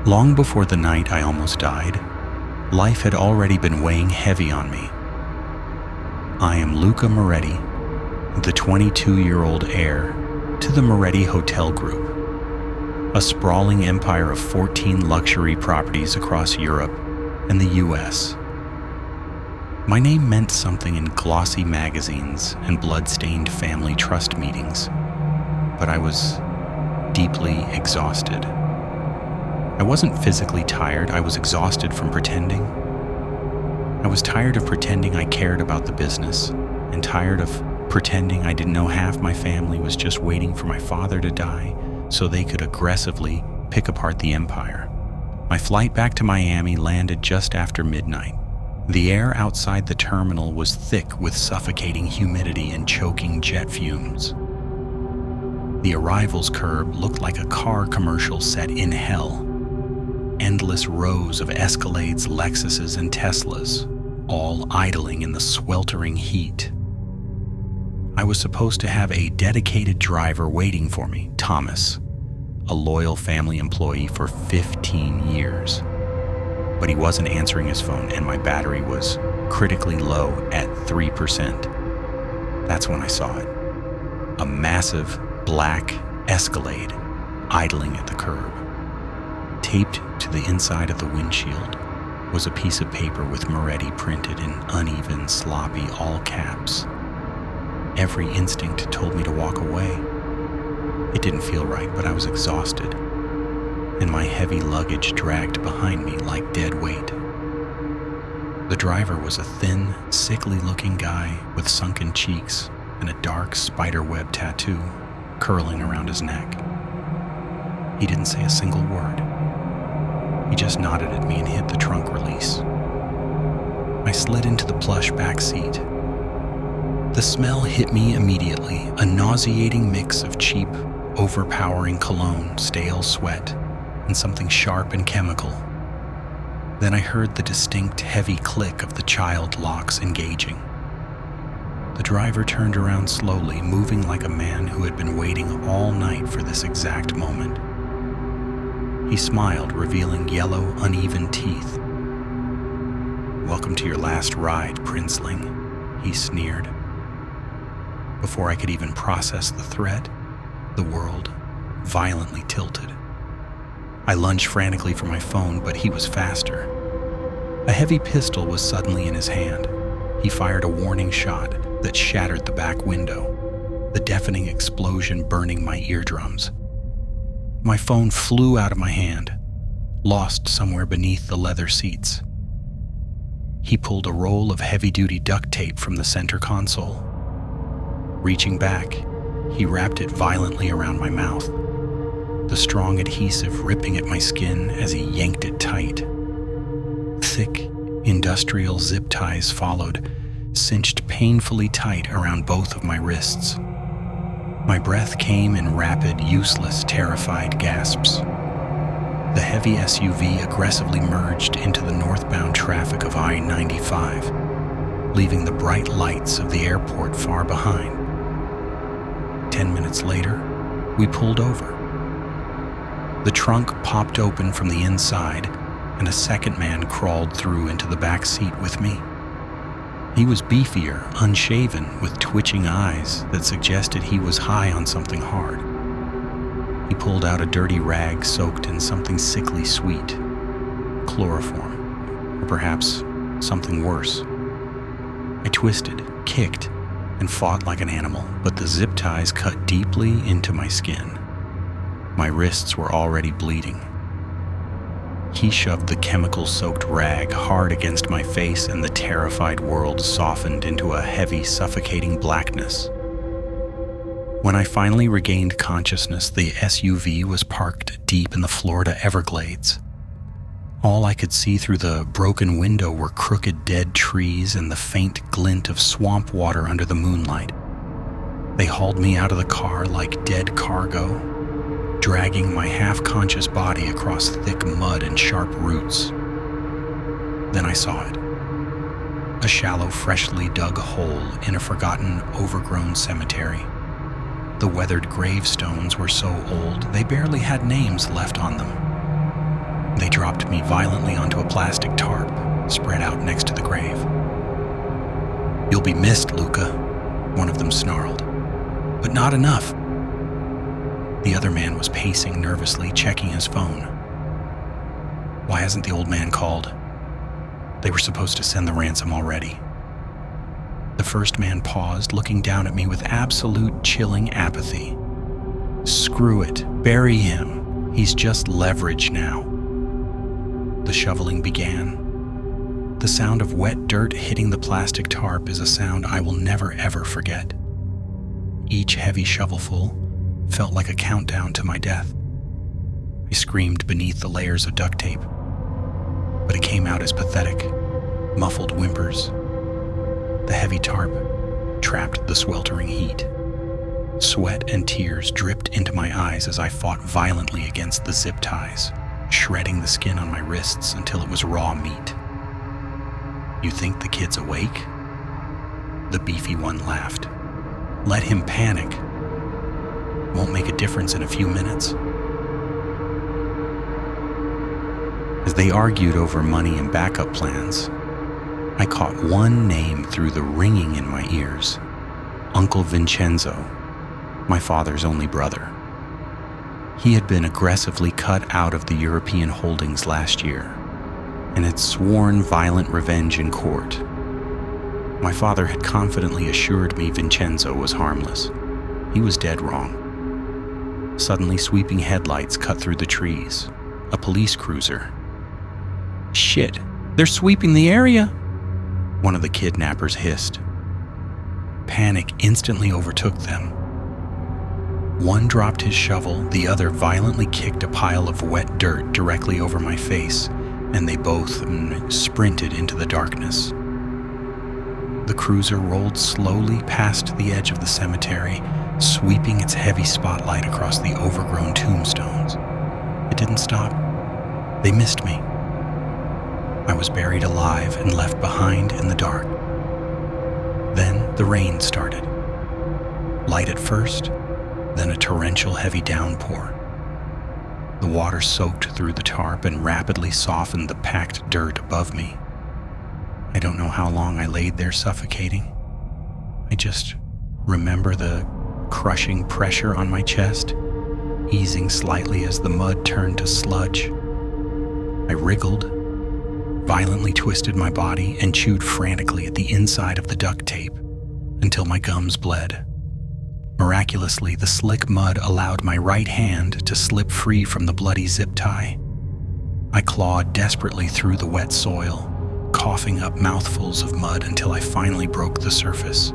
Long before the night I almost died, life had already been weighing heavy on me. I am Luca Moretti, the 22-year-old heir to the Moretti Hotel Group, a sprawling empire of 14 luxury properties across Europe and the US. My name meant something in glossy magazines and blood-stained family trust meetings, but I was deeply exhausted. I wasn't physically tired, I was exhausted from pretending. I was tired of pretending I cared about the business, and tired of pretending I didn't know half my family was just waiting for my father to die so they could aggressively pick apart the empire. My flight back to Miami landed just after midnight. The air outside the terminal was thick with suffocating humidity and choking jet fumes. The arrivals curb looked like a car commercial set in hell. Endless rows of Escalades, Lexuses, and Teslas, all idling in the sweltering heat. I was supposed to have a dedicated driver waiting for me, Thomas, a loyal family employee for 15 years. But he wasn't answering his phone, and my battery was critically low at 3%. That's when I saw it. A massive black Escalade idling at the curb. Taped to the inside of the windshield was a piece of paper with Moretti printed in uneven, sloppy all caps. Every instinct told me to walk away. It didn't feel right, but I was exhausted, and my heavy luggage dragged behind me like dead weight. The driver was a thin, sickly-looking guy with sunken cheeks and a dark spiderweb tattoo curling around his neck. He didn't say a single word. He just nodded at me and hit the trunk release. I slid into the plush back seat. The smell hit me immediately, a nauseating mix of cheap, overpowering cologne, stale sweat, and something sharp and chemical. Then I heard the distinct, heavy click of the child locks engaging. The driver turned around slowly, moving like a man who had been waiting all night for this exact moment. He smiled, revealing yellow, uneven teeth. "Welcome to your last ride, princeling," he sneered. Before I could even process the threat, the world violently tilted. I lunged frantically for my phone, but he was faster. A heavy pistol was suddenly in his hand. He fired a warning shot that shattered the back window, the deafening explosion burning my eardrums. My phone flew out of my hand, lost somewhere beneath the leather seats. He pulled a roll of heavy-duty duct tape from the center console. Reaching back, he wrapped it violently around my mouth, the strong adhesive ripping at my skin as he yanked it tight. Thick, industrial zip ties followed, cinched painfully tight around both of my wrists. My breath came in rapid, useless, terrified gasps. The heavy SUV aggressively merged into the northbound traffic of I-95, leaving the bright lights of the airport far behind. 10 minutes later, we pulled over. The trunk popped open from the inside, and a second man crawled through into the back seat with me. He was beefier, unshaven, with twitching eyes that suggested he was high on something hard. He pulled out a dirty rag soaked in something sickly sweet, chloroform, or perhaps something worse. I twisted, kicked, and fought like an animal, but the zip ties cut deeply into my skin. My wrists were already bleeding. He shoved the chemical-soaked rag hard against my face, and the terrified world softened into a heavy, suffocating blackness. When I finally regained consciousness, the SUV was parked deep in the Florida Everglades. All I could see through the broken window were crooked dead trees and the faint glint of swamp water under the moonlight. They hauled me out of the car like dead cargo, dragging my half-conscious body across thick mud and sharp roots. Then I saw it. A shallow, freshly dug hole in a forgotten, overgrown cemetery. The weathered gravestones were so old they barely had names left on them. They dropped me violently onto a plastic tarp spread out next to the grave. "You'll be missed, Luca," one of them snarled. "But not enough." The other man was pacing nervously, checking his phone. Why hasn't the old man called? They were supposed to send the ransom already. The first man paused, looking down at me with absolute chilling apathy. "Screw it. Bury him. He's just leverage now." The shoveling began. The sound of wet dirt hitting the plastic tarp is a sound I will never ever forget. Each heavy shovelful felt like a countdown to my death. I screamed beneath the layers of duct tape, but it came out as pathetic, muffled whimpers. The heavy tarp trapped the sweltering heat. Sweat and tears dripped into my eyes as I fought violently against the zip ties, shredding the skin on my wrists until it was raw meat. "You think the kid's awake?" The beefy one laughed. "Let him panic. Won't make a difference in a few minutes." As they argued over money and backup plans, I caught one name through the ringing in my ears: Uncle Vincenzo, my father's only brother. He had been aggressively cut out of the European holdings last year and had sworn violent revenge in court. My father had confidently assured me Vincenzo was harmless. He was dead wrong. Suddenly, sweeping headlights cut through the trees. A police cruiser. "Shit, they're sweeping the area!" one of the kidnappers hissed. Panic instantly overtook them. One dropped his shovel, the other violently kicked a pile of wet dirt directly over my face, and they both sprinted into the darkness. The cruiser rolled slowly past the edge of the cemetery, sweeping its heavy spotlight across the overgrown tombstones. It didn't stop. They missed me. I was buried alive and left behind in the dark. Then the rain started. Light at first, then a torrential heavy downpour. The water soaked through the tarp and rapidly softened the packed dirt above me. I don't know how long I laid there suffocating. I just remember the crushing pressure on my chest, easing slightly as the mud turned to sludge. I wriggled, violently twisted my body, and chewed frantically at the inside of the duct tape until my gums bled. Miraculously, the slick mud allowed my right hand to slip free from the bloody zip tie. I clawed desperately through the wet soil, coughing up mouthfuls of mud until I finally broke the surface.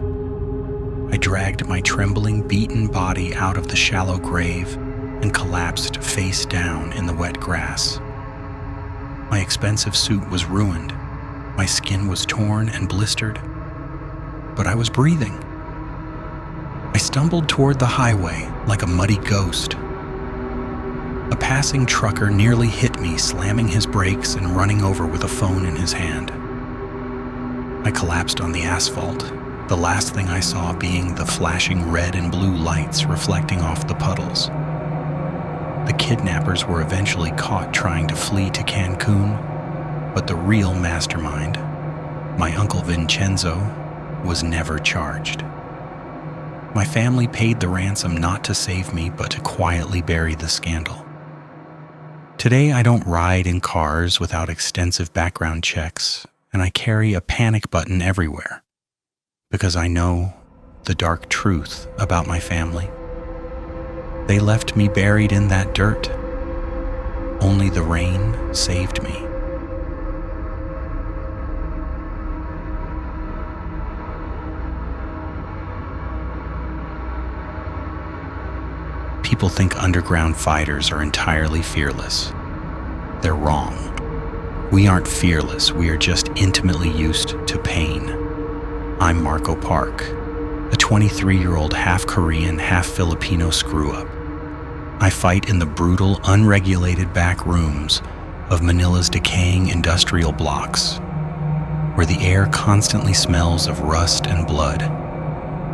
I dragged my trembling, beaten body out of the shallow grave and collapsed face down in the wet grass. My expensive suit was ruined. My skin was torn and blistered, but I was breathing. I stumbled toward the highway like a muddy ghost. A passing trucker nearly hit me, slamming his brakes and running over with a phone in his hand. I collapsed on the asphalt, the last thing I saw being the flashing red and blue lights reflecting off the puddles. The kidnappers were eventually caught trying to flee to Cancun, but the real mastermind, my Uncle Vincenzo, was never charged. My family paid the ransom not to save me, but to quietly bury the scandal. Today, I don't ride in cars without extensive background checks, and I carry a panic button everywhere, because I know the dark truth about my family. They left me buried in that dirt. Only the rain saved me. People think underground fighters are entirely fearless. They're wrong. We aren't fearless, we are just intimately used to pain. I'm Marco Park, a 23-year-old half-Korean, half-Filipino screw-up. I fight in the brutal, unregulated back rooms of Manila's decaying industrial blocks, where the air constantly smells of rust and blood,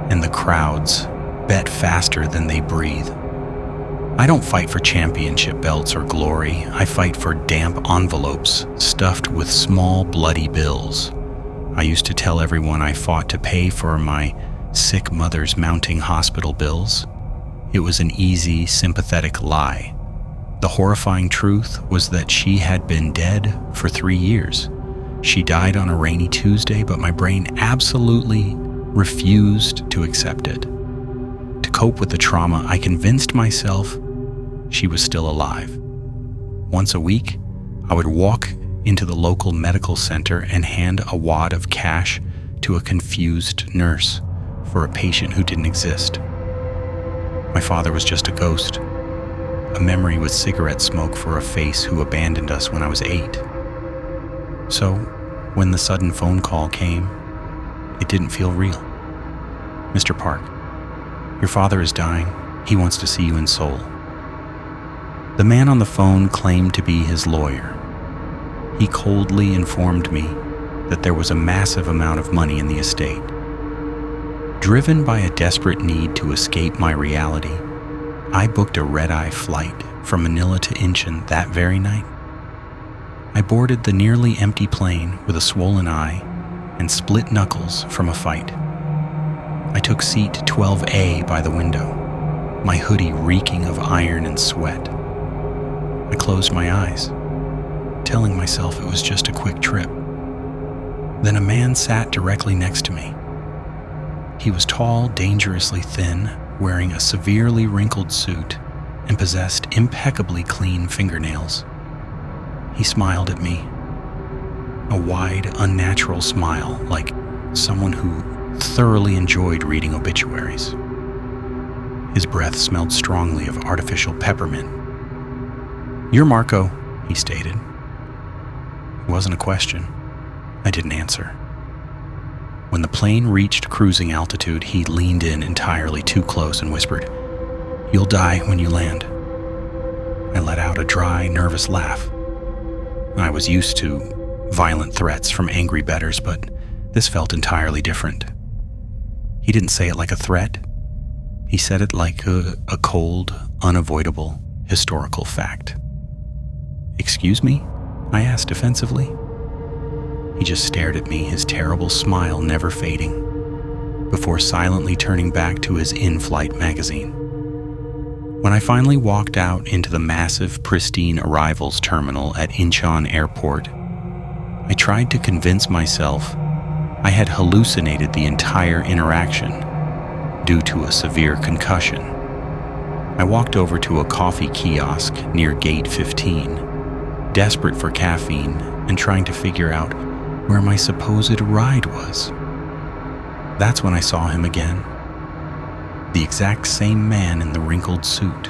and the crowds bet faster than they breathe. I don't fight for championship belts or glory. I fight for damp envelopes stuffed with small, bloody bills. I used to tell everyone I fought to pay for my sick mother's mounting hospital bills. It was an easy, sympathetic lie. The horrifying truth was that she had been dead for 3 years. She died on a rainy Tuesday, but my brain absolutely refused to accept it. To cope with the trauma, I convinced myself she was still alive. Once a week, I would walk into the local medical center and hand a wad of cash to a confused nurse for a patient who didn't exist. My father was just a ghost, a memory with cigarette smoke for a face who abandoned us when I was 8. So, when the sudden phone call came, it didn't feel real. "Mr. Park, your father is dying. He wants to see you in Seoul." The man on the phone claimed to be his lawyer. He coldly informed me that there was a massive amount of money in the estate. Driven by a desperate need to escape my reality, I booked a red-eye flight from Manila to Incheon that very night. I boarded the nearly empty plane with a swollen eye and split knuckles from a fight. I took seat 12A by the window, my hoodie reeking of iron and sweat. I closed my eyes, telling myself it was just a quick trip. Then a man sat directly next to me. He was tall, dangerously thin, wearing a severely wrinkled suit, and possessed impeccably clean fingernails. He smiled at me, a wide, unnatural smile, like someone who thoroughly enjoyed reading obituaries. His breath smelled strongly of artificial peppermint. "You're Marco," he stated. It wasn't a question. I didn't answer. When the plane reached cruising altitude, he leaned in entirely too close and whispered, "You'll die when you land." I let out a dry, nervous laugh. I was used to violent threats from angry betters, but this felt entirely different. He didn't say it like a threat. He said it like a cold, unavoidable, historical fact. "Excuse me?" I asked defensively. He just stared at me, his terrible smile never fading, before silently turning back to his in-flight magazine. When I finally walked out into the massive, pristine arrivals terminal at Incheon Airport, I tried to convince myself I had hallucinated the entire interaction due to a severe concussion. I walked over to a coffee kiosk near Gate 15, desperate for caffeine and trying to figure out where my supposed ride was. That's when I saw him again. The exact same man in the wrinkled suit.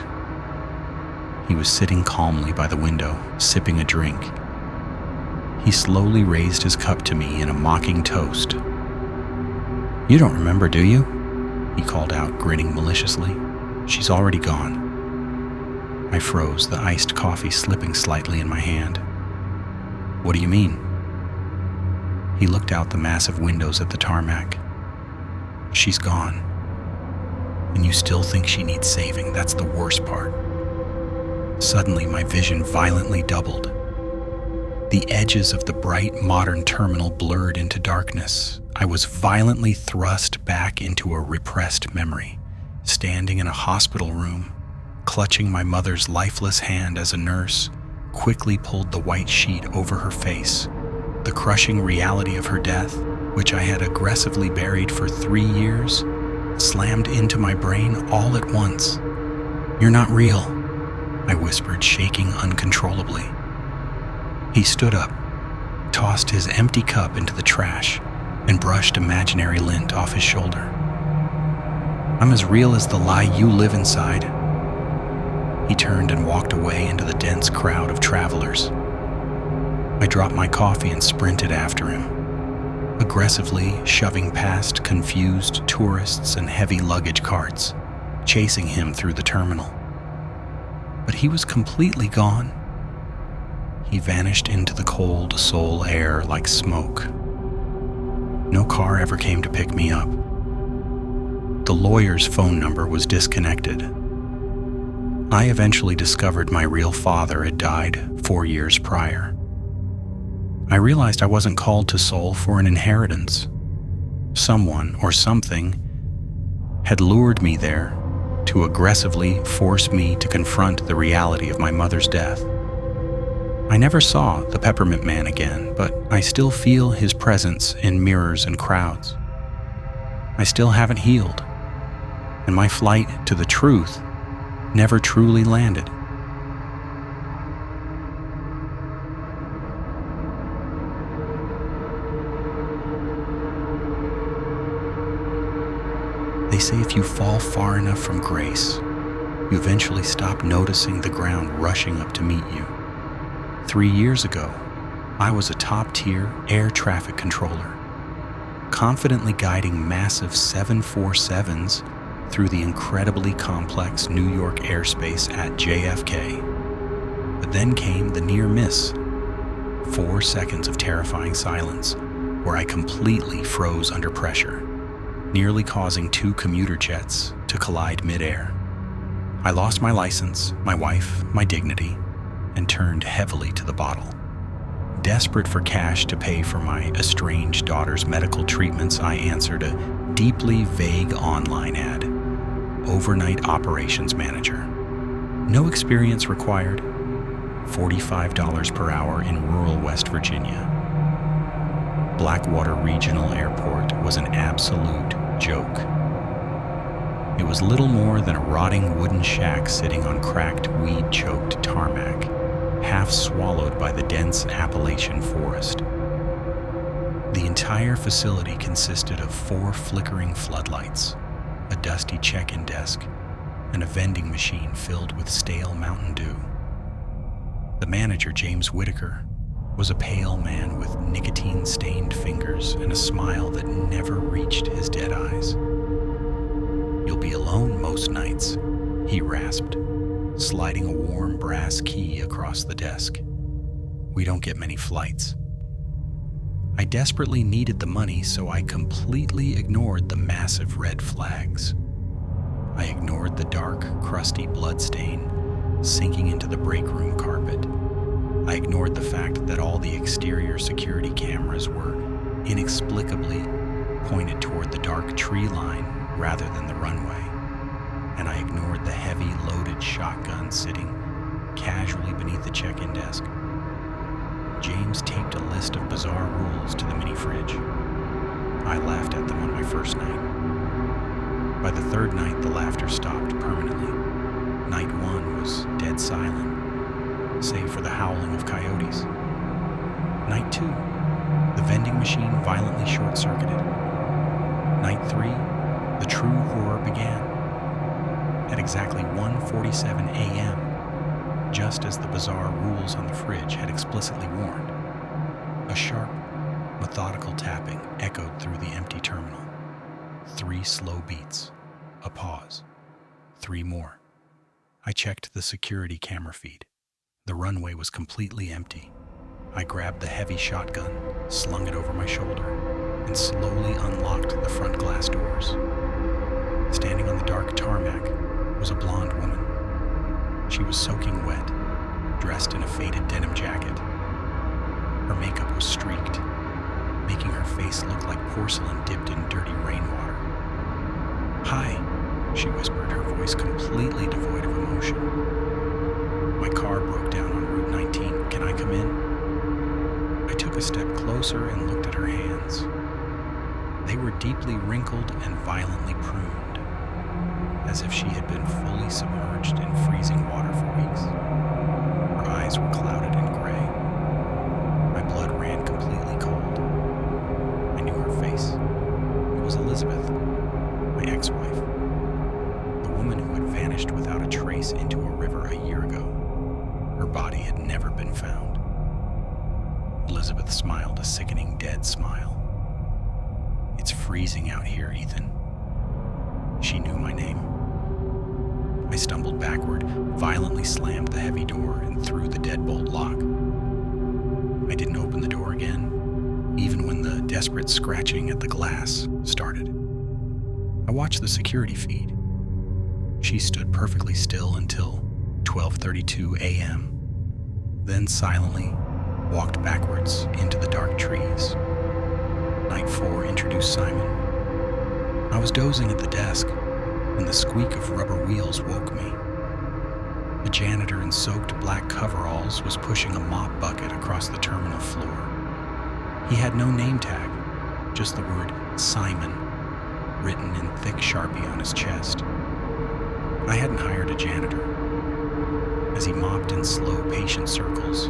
He was sitting calmly by the window, sipping a drink. He slowly raised his cup to me in a mocking toast. "You don't remember, do you?" he called out, grinning maliciously. "She's already gone." I froze, the iced coffee slipping slightly in my hand. "What do you mean?" He looked out the massive windows at the tarmac. "She's gone. And you still think she needs saving. That's the worst part." Suddenly, my vision violently doubled. The edges of the bright, modern terminal blurred into darkness. I was violently thrust back into a repressed memory, standing in a hospital room, clutching my mother's lifeless hand as a nurse quickly pulled the white sheet over her face. The crushing reality of her death, which I had aggressively buried for 3 years, slammed into my brain all at once. "You're not real," I whispered, shaking uncontrollably. He stood up, tossed his empty cup into the trash, and brushed imaginary lint off his shoulder. "I'm as real as the lie you live inside." He turned and walked away into the dense crowd of travelers. I dropped my coffee and sprinted after him, aggressively shoving past confused tourists and heavy luggage carts, chasing him through the terminal. But he was completely gone. He vanished into the cold Seoul air like smoke. No car ever came to pick me up. The lawyer's phone number was disconnected. I eventually discovered my real father had died 4 years prior. I realized I wasn't called to Seoul for an inheritance. Someone or something had lured me there to aggressively force me to confront the reality of my mother's death. I never saw the Peppermint Man again, but I still feel his presence in mirrors and crowds. I still haven't healed, and my flight to the truth never truly landed. They say if you fall far enough from grace, you eventually stop noticing the ground rushing up to meet you. 3 years ago, I was a top-tier air traffic controller, confidently guiding massive 747s through the incredibly complex New York airspace at JFK. But then came the near miss, 4 seconds of terrifying silence where I completely froze under pressure, nearly causing 2 commuter jets to collide midair. I lost my license, my wife, my dignity, and turned heavily to the bottle. Desperate for cash to pay for my estranged daughter's medical treatments, I answered a deeply vague online ad. Overnight operations manager. No experience required. $45 per hour in rural West Virginia. Blackwater Regional Airport was an absolute joke. It was little more than a rotting wooden shack sitting on cracked, weed-choked tarmac, half swallowed by the dense Appalachian forest. The entire facility consisted of 4 flickering floodlights, a dusty check-in desk, and a vending machine filled with stale Mountain Dew. The manager, James Whitaker, was a pale man with nicotine-stained fingers and a smile that never reached his dead eyes. "You'll be alone most nights," he rasped, sliding a warm brass key across the desk. "We don't get many flights." I desperately needed the money, so I completely ignored the massive red flags. I ignored the dark, crusty bloodstain sinking into the break room carpet. I ignored the fact that all the exterior security cameras were inexplicably pointed toward the dark tree line rather than the runway. And I ignored the heavy, loaded shotgun sitting casually beneath the check-in desk. James taped a list of bizarre rules to the mini fridge. I laughed at them on my first night. By the 3rd night, the laughter stopped permanently. Night 1 was dead silent, save for the howling of coyotes. Night 2, the vending machine violently short-circuited. Night 3, the true horror began. At exactly 1:47 a.m., just as the bizarre rules on the fridge had explicitly warned, a sharp, methodical tapping echoed through the empty terminal. 3 slow beats, a pause, 3 more. I checked the security camera feed. The runway was completely empty. I grabbed the heavy shotgun, slung it over my shoulder, and slowly unlocked the front glass doors. Standing on the dark tarmac was a blonde woman. She was soaking wet, dressed in a faded denim jacket. Her makeup was streaked, making her face look like porcelain dipped in dirty rainwater. "Hi," she whispered, her voice completely devoid of emotion. "My car broke down on Route 19. Can I come in?" I took a step closer and looked at her hands. They were deeply wrinkled and violently pruned, as if she had been fully submerged in freezing water for weeks. Her eyes were clouded and gray. My blood ran completely cold. I knew her face. It was Elizabeth, my ex-wife, the woman who had vanished without a trace into a river a year ago. Her body had never been found. Elizabeth smiled a sickening, dead smile. "It's freezing out here, Ethan." She knew my name. I stumbled backward, violently slammed the heavy door, and threw the deadbolt lock. I didn't open the door again, even when the desperate scratching at the glass started. I watched the security feed. She stood perfectly still until 12:32 a.m., then silently walked backwards into the dark trees. Night 4 introduced Simon. I was dozing at the desk when the squeak of rubber wheels woke me. A janitor in soaked black coveralls was pushing a mop bucket across the terminal floor. He had no name tag, just the word Simon written in thick Sharpie on his chest. I hadn't hired a janitor. As he mopped in slow, patient circles,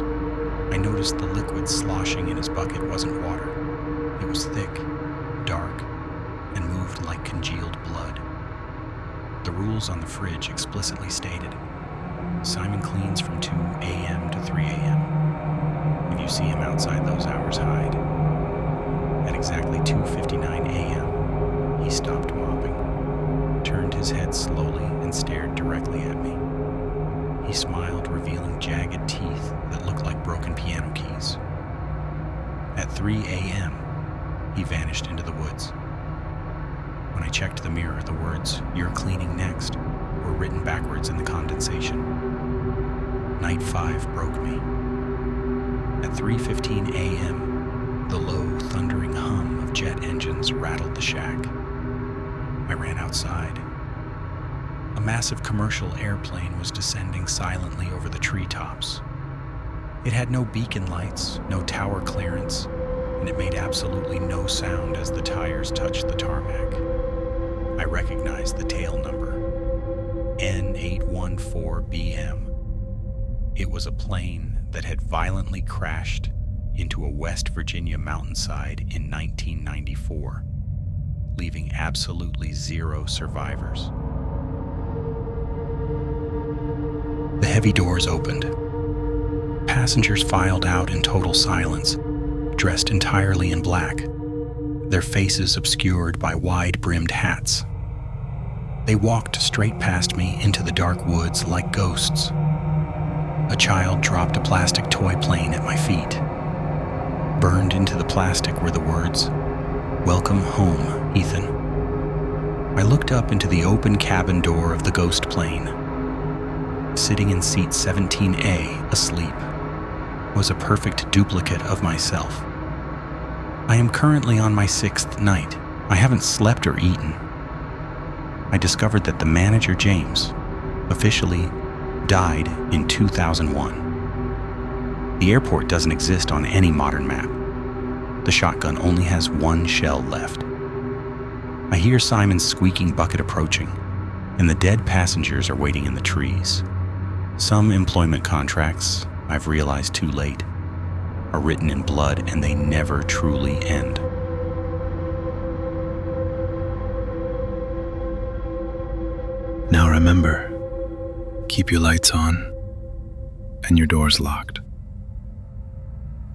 I noticed the liquid sloshing in his bucket wasn't water. It was thick, dark, and moved like congealed blood. The rules on the fridge explicitly stated, Simon cleans from 2 a.m. to 3 a.m. If you see him outside those hours, hide. At exactly 2:59 a.m., he stopped mopping, turned his head slowly and stared directly at me. He smiled, revealing jagged teeth that looked like broken piano keys. At 3 a.m., he vanished into the woods. When I checked the mirror, the words, "You're cleaning next," were written backwards in the condensation. Night 5 broke me. At 3:15 a.m., the low, thundering hum of jet engines rattled the shack. I ran outside. A massive commercial airplane was descending silently over the treetops. It had no beacon lights, no tower clearance, and it made absolutely no sound as the tires touched the tarmac. I recognized the tail number, N814BM. It was a plane that had violently crashed into a West Virginia mountainside in 1994, leaving absolutely zero survivors. The heavy doors opened. Passengers filed out in total silence, dressed entirely in black, their faces obscured by wide-brimmed hats. They walked straight past me into the dark woods like ghosts. A child dropped a plastic toy plane at my feet. Burned into the plastic were the words, "Welcome home, Ethan." I looked up into the open cabin door of the ghost plane. Sitting in seat 17A, asleep, was a perfect duplicate of myself. I am currently on my 6th night. I haven't slept or eaten. I discovered that the manager, James, officially died in 2001. The airport doesn't exist on any modern map. The shotgun only has one shell left. I hear Simon's squeaking bucket approaching, and the dead passengers are waiting in the trees. Some employment contracts, I've realized too late, are written in blood and they never truly end. Now remember, keep your lights on and your doors locked.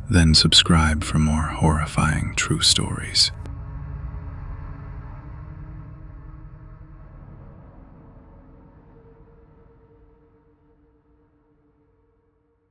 Then subscribe for more horrifying true stories.